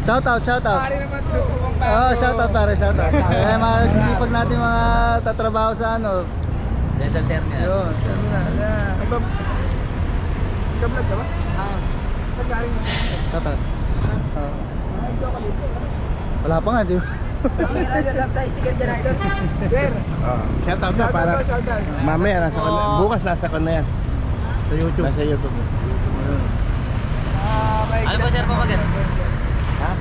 Shoutout, shoutout. Pare naman tulungan pa. Oh, shoutout pare, shoutout. Kaya mga sisipag natin mga tatrabaho sa ano. Dental terminal. Yun, terminal. Nag-vlog ka ba? Saan galing mo? Shoutout. Wala pa nga, di ba? Sticker dyan, idol. Sir. Shoutout na para mamaya nasa bukas nasa kon na yan. Sa YouTube. Nasa YouTube. Ano ba sir pamagat? Ha?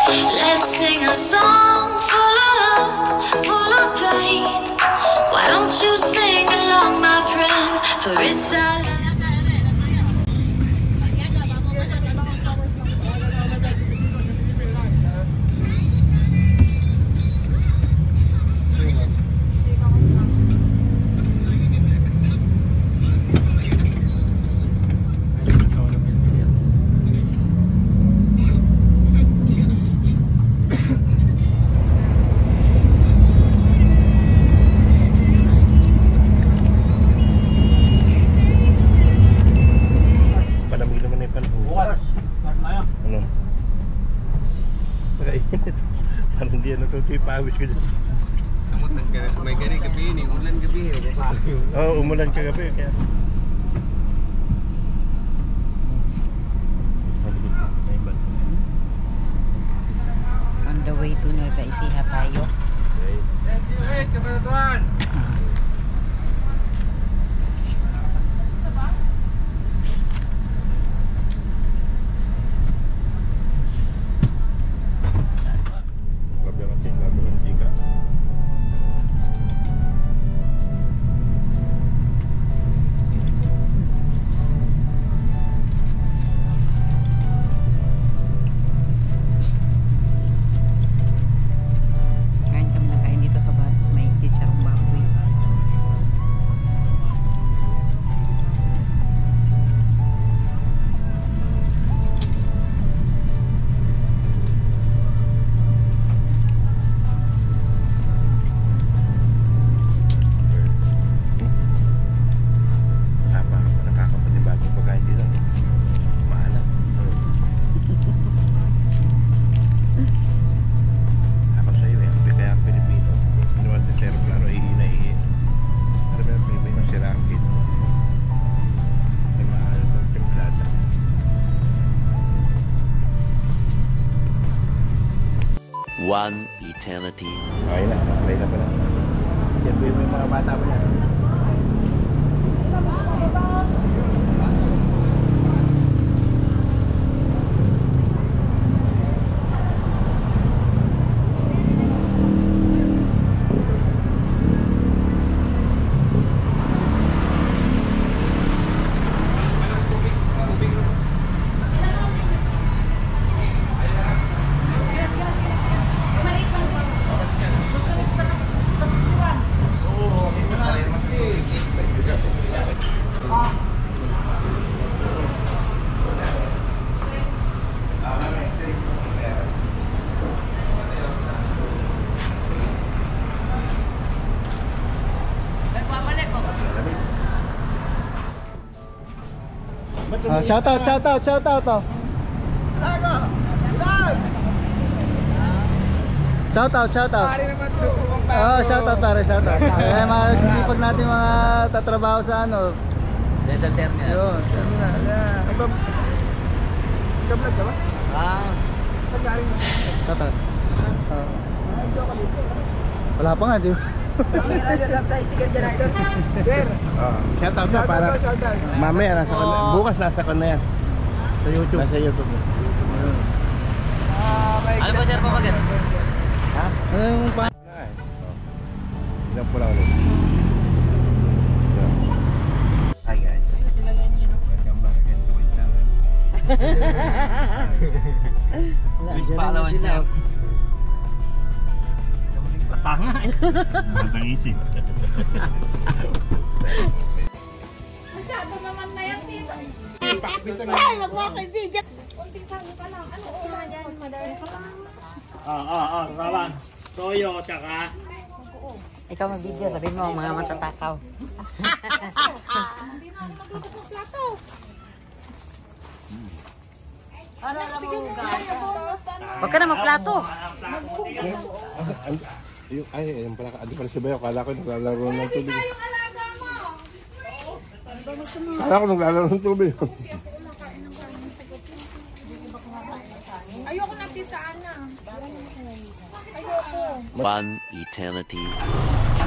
Let's sing a song full of hope, full of pain. Why don't you sing along, my friend? For it's our life. Parang hindi yan natutuloy pawis ko dyan. Namutan ka na, may gani gabi ni ulan gabi. Oo, umulan kagabi kaya. On the way to Nueva Ecija tayo. Hey, kabaratuan! One eternity. Okay na, okay na pala. Yan po yung mga bata mo yan. Shoutout, shoutout, shoutout. Shoutout, shoutout. Pare naman tulungan pa. Oh, shoutout pare, shoutout. Kaya mga sisipag natin mga tatrabaho sa ano. Dental terminal. Yun, terminal. Nag-vlog ka ba? Saan galing mo? Shoutout. Wala pa nga, di ba? Sticker dyan, idol. Sir. Shoutout na para mamaya nasa bukas nasa kon na yan. Sa YouTube. Nasa YouTube. Ano ba sir pamagat? Ha? Ano yung pa? Ilan po lang ulit. Hi guys. Welcome back again to my channel. Please follow and share. Patanga. Matang isip. Masyado naman na yan dito. Ay, wag mo kay video. Kunting sabi pa lang. Ano una dyan? Madami pa lang. Raban. Toyo, tsaka. Ikaw mag-video, sabihin mo mga matatakaw. Hindi na ako magluto ng plato. Ano na mahugas? Huwag ka na magplato. Ay, ayun pala. Adi pala si Bayo. Kala ko naglalaro ng tubig. Yung alaga mo. Kala ko naglalaro ng tubig. Ayoko na tisaan na. Ayoko. One eternity.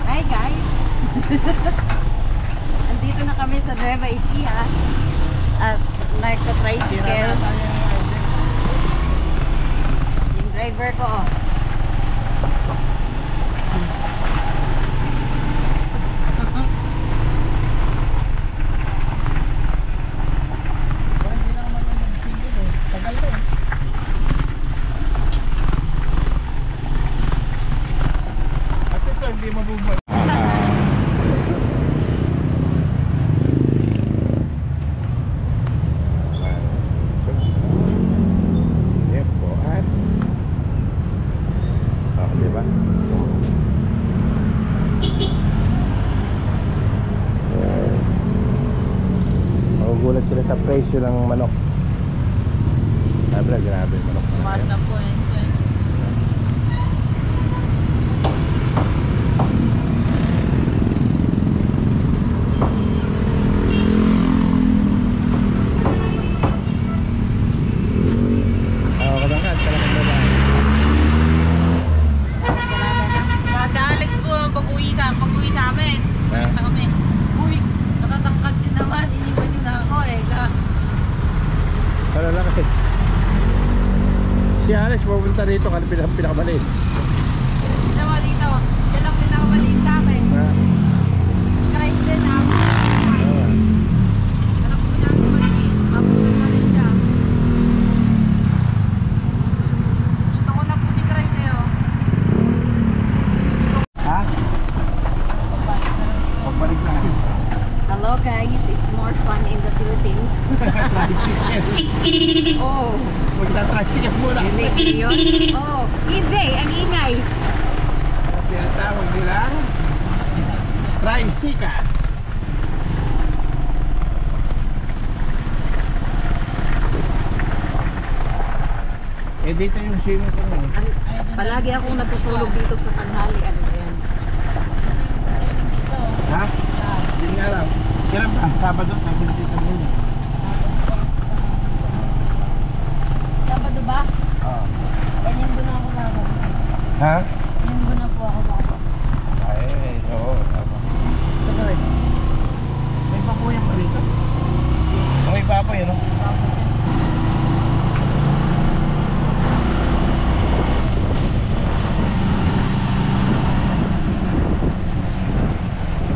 Hi guys! Andito na kami sa Nueva Ecija at nagka-tricycle. Yung driver ko, oh. At ito, hindi mabubay. Magugulat sila sa presyo ng manok. Grabe yung manok. Tumaas na po yun. Kadangkat, talagang babae. Brad Alex po, pag-uwi sa amin. Ha? Kami. Uy, nakatangkad din naman. Iniwan nyo na ako eh. Ano lang kasi. Si Alex pupunta dito kasi pinakamaliit. Dito mo dito. Yan lang pinakamalit sa amin. Ha? Christ din ako. Oo. Anak ko na ako maliit. Mabuhay na rin siya. Gusto ko na po si Christ eh oh. Ha? Pagbalik na. Hello guys, it's more fun in the Philippines. Oh, Magta-tricycle muna. unique yun. Oh, EJ, ang ingay. Tinatawag nilang tricycle. Eh dito yung swimming pool mo. Palagi akong natutulog dito sa tanghali. Ano ba yan? Ha? Hindi nga lang. Kailan ba? Sabado, sabi dito muna. Sabado ba? Oo. Ganyan ko na ako naman. Ha? Ganyan ko na po ako naman. Ay, oo. Tama. Gusto ko rin. May papuyan pa rito. May papo yun, no?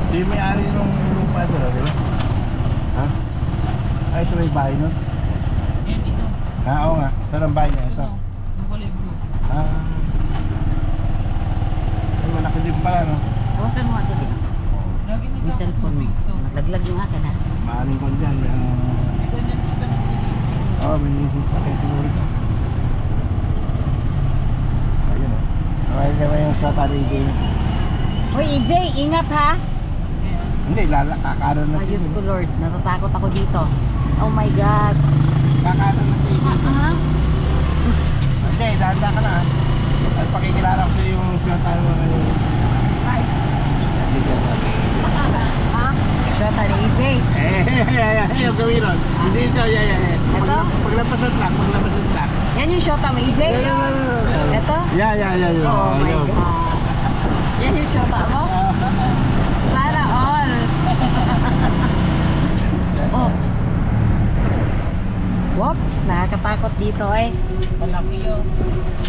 Di may-ari nung lupa doon, di ba? Ha? Ay, ito may bahay nun? Ha, oo nga. Saan ang bahay niya? Ito? Ah. Ay, malaki din pala, no? Hawakan mo ito din. Yung cellphone mo. Naglaglag yung akin ha. Maaling ko dyan. Oo, may nisip sa kayo siguro. Ayun, o. Nakaya naman yung shot at game. Uy EJ, ingat ha. Hindi, kakaroon na Ayos ko Lord, natatakot ako dito. Oh my God. Kakaroon na TV. Ha? Hindi, dahanda ka na ha. At pakikilala ko sa yung shot at Ha? Shot at EJ. yung gawin ron. Hindi ito, Ito? Paglabas ng truck, Yan yung shot mo EJ? Ito? Yeah. Oh my God. Yan yung shot mo? Sana all. Oh. Whoops, nakakatakot dito eh. Malaki yun.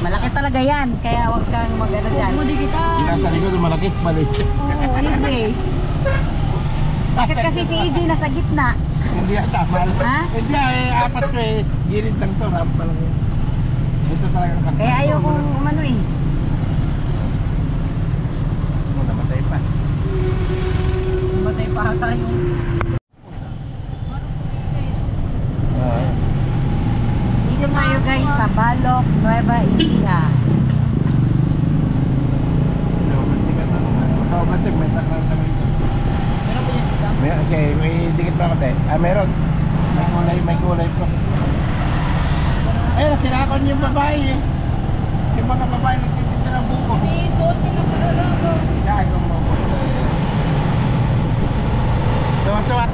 Malaki talaga yan, kaya huwag kang mag-ano dyan. Muli kita. Nasa likod, malaki, maliit. Oo, EJ. Bakit kasi si EJ nasa gitna? Hindi ata, mahal. Ha? Hindi, apat ko eh. Gilid lang to, rampa lang yun. Ito talagang kakita. Kaya ayaw kong umano eh. Namatay pa. Matay pa tayo. Dito tayo guys sa Balok, Nueva Ecija. May takal kami ito. May dikit pa ako tayo. Ah, meron. May kulay po. Ayun, kinakon yung babae eh. Yung mga babae nagtitinda ng buko. Gago mo. Tuwa-tuwa.